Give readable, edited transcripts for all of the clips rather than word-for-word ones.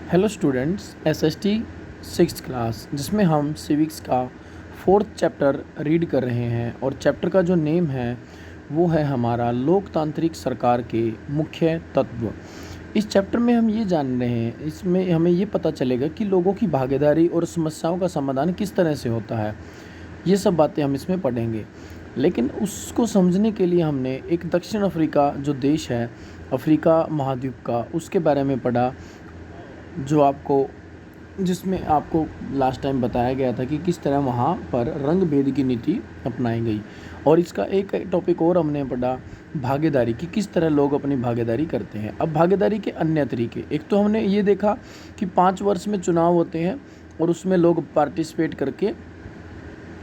Hello students, SST sixth class जिसमें हम civics का फोर्थ चैप्टर रीड कर रहे हैं और चैप्टर का जो नेम है वो है हमारा लोकतांत्रिक सरकार के मुख्य तत्व। इस चैप्टर में हम ये जान रहे हैं, इसमें हमें ये पता चलेगा कि लोगों की भागीदारी और समस्याओं का समाधान किस तरह से होता है। ये सब बातें हम इसमें पढ़ेंगे, लेकिन उसको समझने के लिए हमने एक दक्षिण अफ्रीका जो देश है अफ्रीका महाद्वीप का, उसके बारे में पढ़ा, जिसमें आपको लास्ट टाइम बताया गया था कि किस तरह वहाँ पर रंग भेद की नीति अपनाई गई। और इसका एक टॉपिक और हमने पढ़ा, भागीदारी की, किस तरह लोग अपनी भागीदारी करते हैं। अब भागीदारी के अन्य तरीके, एक तो हमने ये देखा कि 5 वर्ष में चुनाव होते हैं और उसमें लोग पार्टिसिपेट करके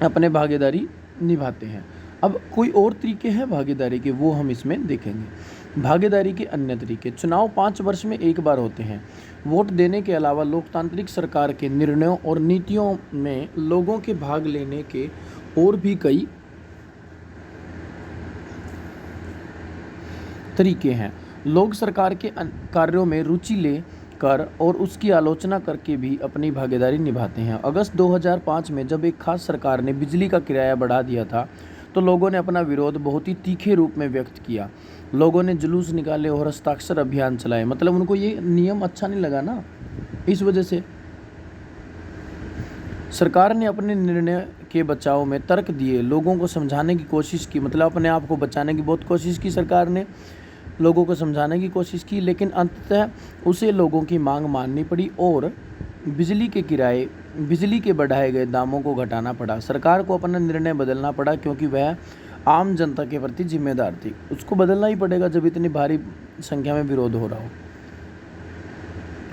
अपने भागीदारी निभाते हैं। अब कोई और तरीके हैं भागीदारी के, वो हम इसमें देखेंगे। भागीदारी के अन्य तरीके, चुनाव 5 वर्ष में एक बार होते हैं। वोट देने के अलावा लोकतांत्रिक सरकार के निर्णयों और नीतियों में लोगों के भाग लेने के और भी कई तरीके हैं। लोग सरकार के कार्यों में रुचि ले कर और उसकी आलोचना करके भी अपनी भागीदारी निभाते हैं। अगस्त 2005 में जब एक खास सरकार ने बिजली का किराया बढ़ा दिया था तो लोगों ने अपना विरोध बहुत ही तीखे रूप में व्यक्त किया। लोगों ने जुलूस निकाले और हस्ताक्षर अभियान चलाए, मतलब उनको ये नियम अच्छा नहीं लगा ना, इस वजह से सरकार ने अपने निर्णय के बचाव में तर्क दिए, लोगों को समझाने की कोशिश की, मतलब अपने आप को बचाने की बहुत कोशिश की सरकार ने, लोगों को समझाने की कोशिश की, लेकिन अंततः उसे लोगों की मांग माननी पड़ी और बिजली के बढ़ाए गए दामों को घटाना पड़ा। सरकार को अपना निर्णय बदलना पड़ा क्योंकि वह आम जनता के प्रति जिम्मेदार थी। उसको बदलना ही पड़ेगा जब इतनी भारी संख्या में विरोध हो रहा हो।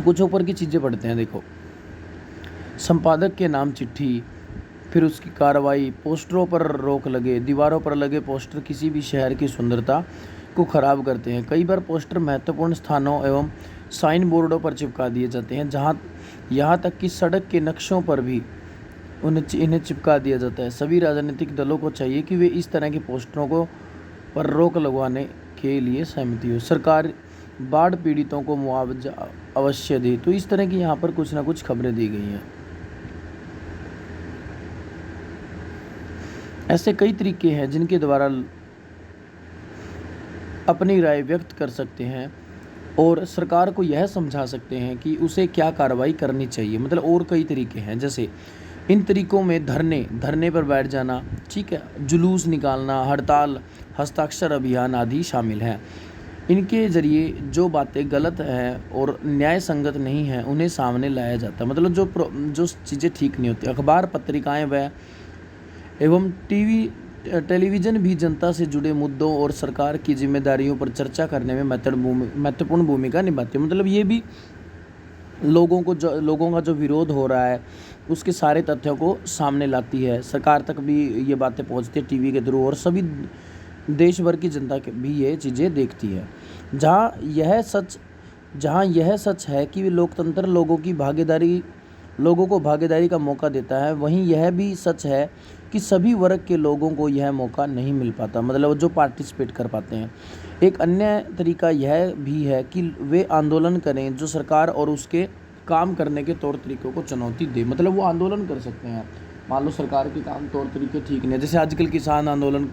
कुछ ऊपर की चीज़ें पढ़ते हैं, देखो। संपादक के नाम चिट्ठी, फिर उसकी कार्रवाई, पोस्टरों पर रोक लगे, दीवारों पर लगे पोस्टर किसी भी शहर की सुंदरता को खराब करते हैं। कई बार पोस्टर महत्वपूर्ण स्थानों एवं साइन बोर्डों पर चिपका दिए जाते हैं, यहाँ तक कि सड़क के नक्शों पर भी इन्हें चिपका दिया जाता है। सभी राजनीतिक दलों को चाहिए कि वे इस तरह के पोस्टरों पर रोक लगवाने के लिए सहमति हो। सरकार बाढ़ पीड़ितों को मुआवजा अवश्य दे। तो इस तरह की यहाँ पर कुछ ना कुछ खबरें दी गई हैं। ऐसे कई तरीके हैं जिनके द्वारा अपनी राय व्यक्त कर सकते हैं और सरकार को यह समझा सकते हैं कि उसे क्या कार्रवाई करनी चाहिए। मतलब और कई तरीके हैं, जैसे इन तरीकों में धरने पर बैठ जाना, ठीक है, जुलूस निकालना, हड़ताल, हस्ताक्षर अभियान आदि शामिल हैं। इनके ज़रिए जो बातें गलत हैं और न्याय संगत नहीं हैं उन्हें सामने लाया जाता है। मतलब जो चीज़ें ठीक नहीं होती। अखबार, पत्रिकाएं एवं टेलीविज़न भी जनता से जुड़े मुद्दों और सरकार की जिम्मेदारियों पर चर्चा करने में महत्वपूर्ण भूमिका निभाती है। मतलब ये भी लोगों का जो विरोध हो रहा है उसके सारे तथ्यों को सामने लाती है। सरकार तक भी ये बातें पहुंचती है टीवी के थ्रू और सभी देश भर की जनता भी ये चीज़ें देखती है। जहाँ यह सच है कि लोकतंत्र लोगों को भागीदारी का मौका देता है, वहीं यह भी सच है कि सभी वर्ग के लोगों को यह मौका नहीं मिल पाता, मतलब जो पार्टिसिपेट कर पाते हैं। एक अन्य तरीका यह भी है कि वे आंदोलन करें जो सरकार और उसके काम करने के तौर तरीकों को चुनौती दे। मतलब वो आंदोलन कर सकते हैं। मान लो सरकार के काम तौर तरीके ठीक नहीं है, जैसे आजकल किसान आंदोलन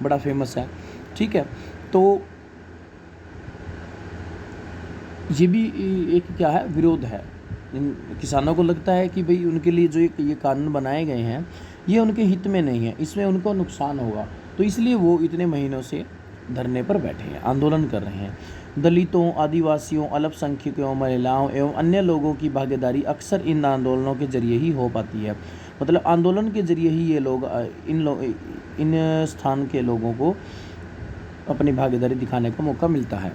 बड़ा फेमस है, ठीक है, तो ये भी एक क्या है, विरोध है। इन किसानों को लगता है कि भाई उनके लिए जो ये कानून बनाए गए हैं ये उनके हित में नहीं है, इसमें उनको नुकसान होगा, तो इसलिए वो इतने महीनों से धरने पर बैठे हैं, आंदोलन कर रहे हैं। दलितों, आदिवासियों, अल्पसंख्यकों, महिलाओं एवं अन्य लोगों की भागीदारी अक्सर इन आंदोलनों के जरिए ही हो पाती है। मतलब आंदोलन के जरिए ही ये लोग इन स्थान के लोगों को अपनी भागीदारी दिखाने का मौका मिलता है।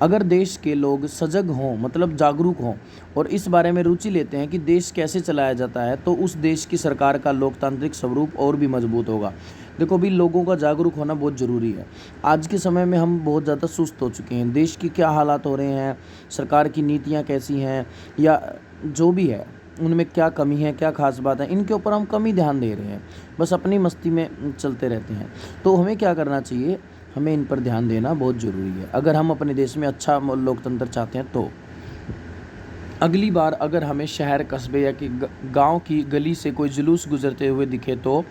अगर देश के लोग सजग हों, मतलब जागरूक हों और इस बारे में रुचि लेते हैं कि देश कैसे चलाया जाता है, तो उस देश की सरकार का लोकतांत्रिक स्वरूप और भी मजबूत होगा। देखो भी लोगों का जागरूक होना बहुत ज़रूरी है। आज के समय में हम बहुत ज़्यादा सुस्त हो चुके हैं। देश की क्या हालात हो रहे हैं, सरकार की नीतियाँ कैसी हैं, या जो भी है उनमें क्या कमी है, क्या खास बात है, इनके ऊपर हम कम ही ध्यान दे रहे हैं, बस अपनी मस्ती में चलते रहते हैं। तो हमें क्या करना चाहिए, हमें इन पर ध्यान देना बहुत ज़रूरी है अगर हम अपने देश में अच्छा लोकतंत्र चाहते हैं तो। अगली बार अगर हमें शहर, कस्बे या कि गांव की गली से कोई जुलूस गुजरते हुए दिखे तो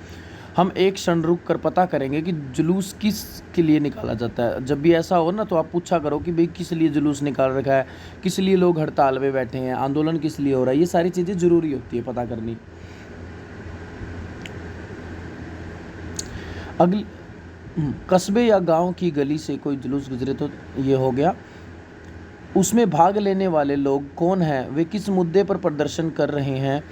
हम एक क्षण रुक कर पता करेंगे कि जुलूस किस के लिए निकाला जाता है। जब भी ऐसा हो ना तो आप पूछा करो कि भाई किस लिए जुलूस निकाल रखा है, किस लिए लोग हड़ताल पे बैठे हैं, आंदोलन किस लिए हो रहा है। ये सारी चीज़ें ज़रूरी होती है पता करनी। अगली कस्बे या गांव की गली से कोई जुलूस गुजरे तो ये हो गया। उसमें भाग लेने वाले लोग कौन हैं, वे किस मुद्दे पर प्रदर्शन कर रहे हैं,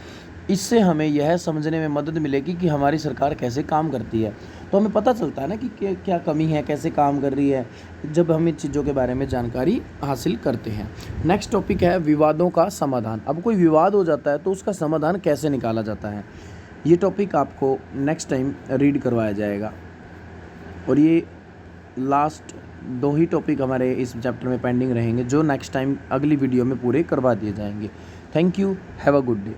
इससे हमें यह समझने में मदद मिलेगी कि हमारी सरकार कैसे काम करती है। तो हमें पता चलता है ना कि क्या कमी है, कैसे काम कर रही है, जब हम इन चीज़ों के बारे में जानकारी हासिल करते हैं। नेक्स्ट टॉपिक है विवादों का समाधान। अब कोई विवाद हो जाता है तो उसका समाधान कैसे निकाला जाता है, ये टॉपिक आपको नेक्स्ट टाइम रीड करवाया जाएगा। और ये लास्ट 2 ही टॉपिक हमारे इस चैप्टर में पेंडिंग रहेंगे, जो नेक्स्ट टाइम अगली वीडियो में पूरे करवा दिए जाएंगे। Thank you, have a good day.